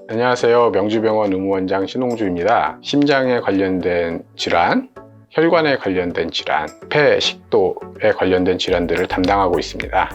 안녕하세요. 명주병원 의무원장 신홍주입니다. 심장에 관련된 질환, 혈관에 관련된 질환, 폐, 식도에 관련된 질환들을 담당하고 있습니다.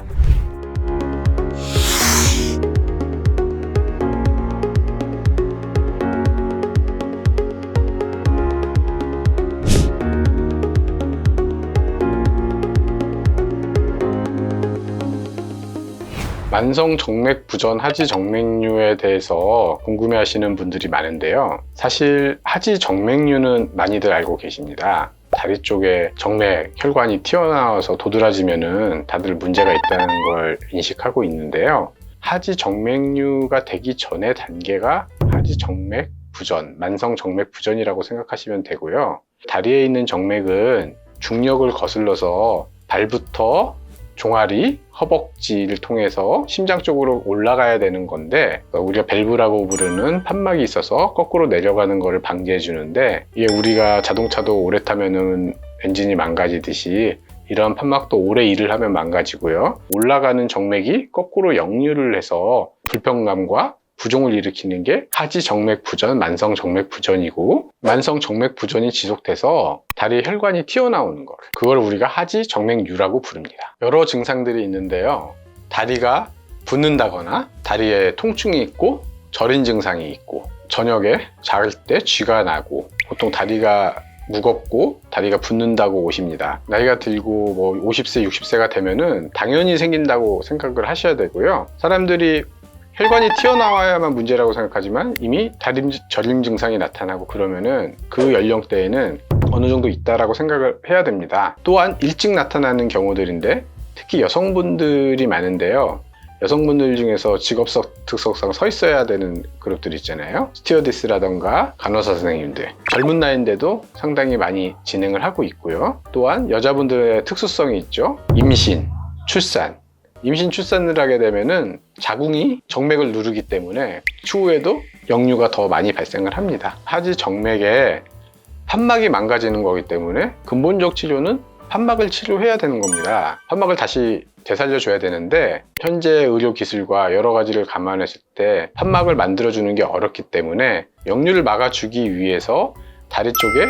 만성 정맥 부전 하지 정맥류에 대해서 궁금해 하시는 분들이 많은데요. 사실 하지 정맥류는 많이들 알고 계십니다. 다리 쪽에 정맥, 혈관이 튀어나와서 도드라지면은 다들 문제가 있다는 걸 인식하고 있는데요. 하지 정맥류가 되기 전의 단계가 하지 정맥 부전, 만성 정맥 부전이라고 생각하시면 되고요. 다리에 있는 정맥은 중력을 거슬러서 발부터 종아리, 허벅지를 통해서 심장 쪽으로 올라가야 되는 건데, 우리가 밸브라고 부르는 판막이 있어서 거꾸로 내려가는 것을 방지해 주는데, 이게 우리가 자동차도 오래 타면은 엔진이 망가지듯이 이런 판막도 오래 일을 하면 망가지고요. 올라가는 정맥이 거꾸로 역류를 해서 불편감과 부종을 일으키는 게 하지 정맥 부전, 만성 정맥 부전이고, 만성 정맥 부전이 지속돼서 다리에 혈관이 튀어나오는 것, 그걸 우리가 하지 정맥류라고 부릅니다. 여러 증상들이 있는데요. 다리가 붓는다거나 다리에 통증이 있고 저린 증상이 있고, 저녁에 잘 때 쥐가 나고, 보통 다리가 무겁고 다리가 붓는다고 오십니다. 나이가 들고 뭐 50세, 60세가 되면은 당연히 생긴다고 생각을 하셔야 되고요. 사람들이 혈관이 튀어나와야만 문제라고 생각하지만 이미 다리 저림 증상이 나타나고 그러면은 그 연령대에는 어느 정도 있다라고 생각을 해야 됩니다. 또한 일찍 나타나는 경우들인데, 특히 여성분들이 많은데요. 여성분들 중에서 직업성 특성상 서 있어야 되는 그룹들 있잖아요. 스튜어디스라던가 간호사 선생님들, 젊은 나이인데도 상당히 많이 진행을 하고 있고요. 또한 여자분들의 특수성이 있죠. 임신, 출산. 임신 출산을 하게 되면은 자궁이 정맥을 누르기 때문에 추후에도 역류가 더 많이 발생을 합니다. 하지 정맥에 판막이 망가지는 거기 때문에 근본적 치료는 판막을 치료해야 되는 겁니다. 판막을 다시 되살려줘야 되는데, 현재 의료 기술과 여러 가지를 감안했을 때 판막을 만들어주는 게 어렵기 때문에 역류를 막아주기 위해서 다리 쪽에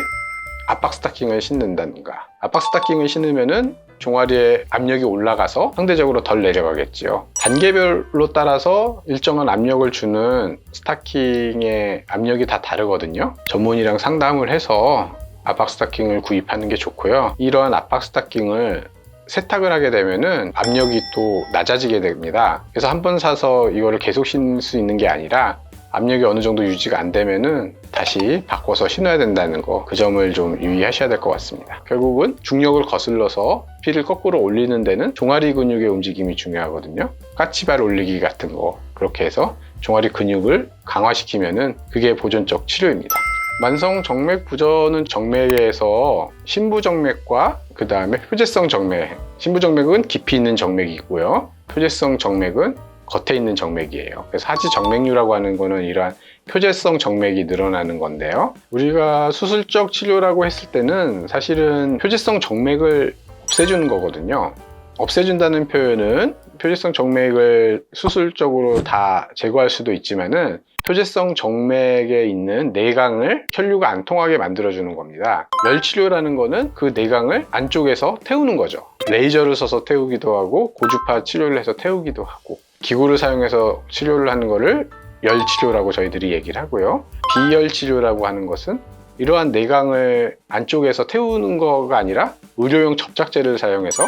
압박 스타킹을 신는다든가, 압박 스타킹을 신으면은 종아리에 압력이 올라가서 상대적으로 덜 내려가겠죠. 단계별로 따라서 일정한 압력을 주는 스타킹의 압력이 다 다르거든요. 전문의랑 상담을 해서 압박 스타킹을 구입하는 게 좋고요. 이러한 압박 스타킹을 세탁을 하게 되면은 압력이 또 낮아지게 됩니다. 그래서 한 번 사서 이거를 계속 신을 수 있는 게 아니라 압력이 어느 정도 유지가 안 되면은 다시 바꿔서 신어야 된다는 거, 그 점을 좀 유의하셔야 될 것 같습니다. 결국은 중력을 거슬러서 피를 거꾸로 올리는 데는 종아리 근육의 움직임이 중요하거든요. 까치발 올리기 같은 거, 그렇게 해서 종아리 근육을 강화시키면은 그게 보존적 치료입니다. 만성 정맥 부전은 정맥에서 심부정맥과 그 다음에 표재성 정맥, 심부정맥은 깊이 있는 정맥이 있고요. 표재성 정맥은 겉에 있는 정맥이에요. 그래서 하지 정맥류라고 하는 거는 이러한 표재성 정맥이 늘어나는 건데요. 우리가 수술적 치료라고 했을 때는 사실은 표재성 정맥을 없애주는 거거든요. 없애준다는 표현은 표재성 정맥을 수술적으로 다 제거할 수도 있지만은 표재성 정맥에 있는 내강을 혈류가 안 통하게 만들어주는 겁니다. 열치료라는 거는 그 내강을 안쪽에서 태우는 거죠. 레이저를 써서 태우기도 하고 고주파 치료를 해서 태우기도 하고, 기구를 사용해서 치료를 하는 거를 열치료라고 저희들이 얘기를 하고요. 비열치료라고 하는 것은 이러한 내강을 안쪽에서 태우는 거가 아니라 의료용 접착제를 사용해서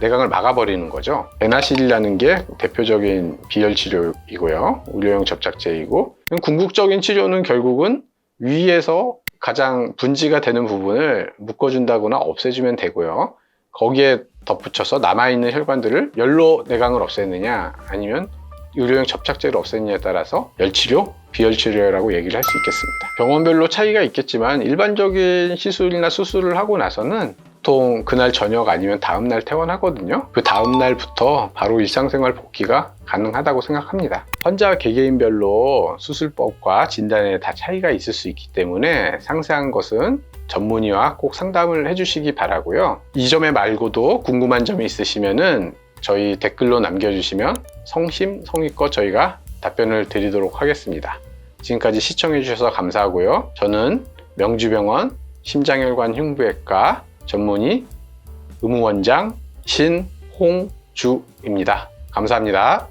내강을 막아버리는 거죠. 에나실이라는 게 대표적인 비열치료이고요. 의료용 접착제이고, 궁극적인 치료는 결국은 위에서 가장 분지가 되는 부분을 묶어준다거나 없애주면 되고요. 거기에 덧붙여서 남아있는 혈관들을 열로 내강을 없애느냐 아니면 의료용 접착제를 없애느냐에 따라서 열치료, 비열치료라고 얘기를 할 수 있겠습니다. 병원별로 차이가 있겠지만 일반적인 시술이나 수술을 하고 나서는 보통 그날 저녁 아니면 다음날 퇴원하거든요. 그 다음날부터 바로 일상생활 복귀가 가능하다고 생각합니다. 환자 개개인별로 수술법과 진단에 다 차이가 있을 수 있기 때문에 상세한 것은 전문의와 꼭 상담을 해주시기 바라고요. 이 점에 말고도 궁금한 점이 있으시면은 저희 댓글로 남겨주시면 성심성의껏 저희가 답변을 드리도록 하겠습니다. 지금까지 시청해 주셔서 감사하고요. 저는 명주병원 심장혈관 흉부외과 전문의 의무원장 신홍주입니다. 감사합니다.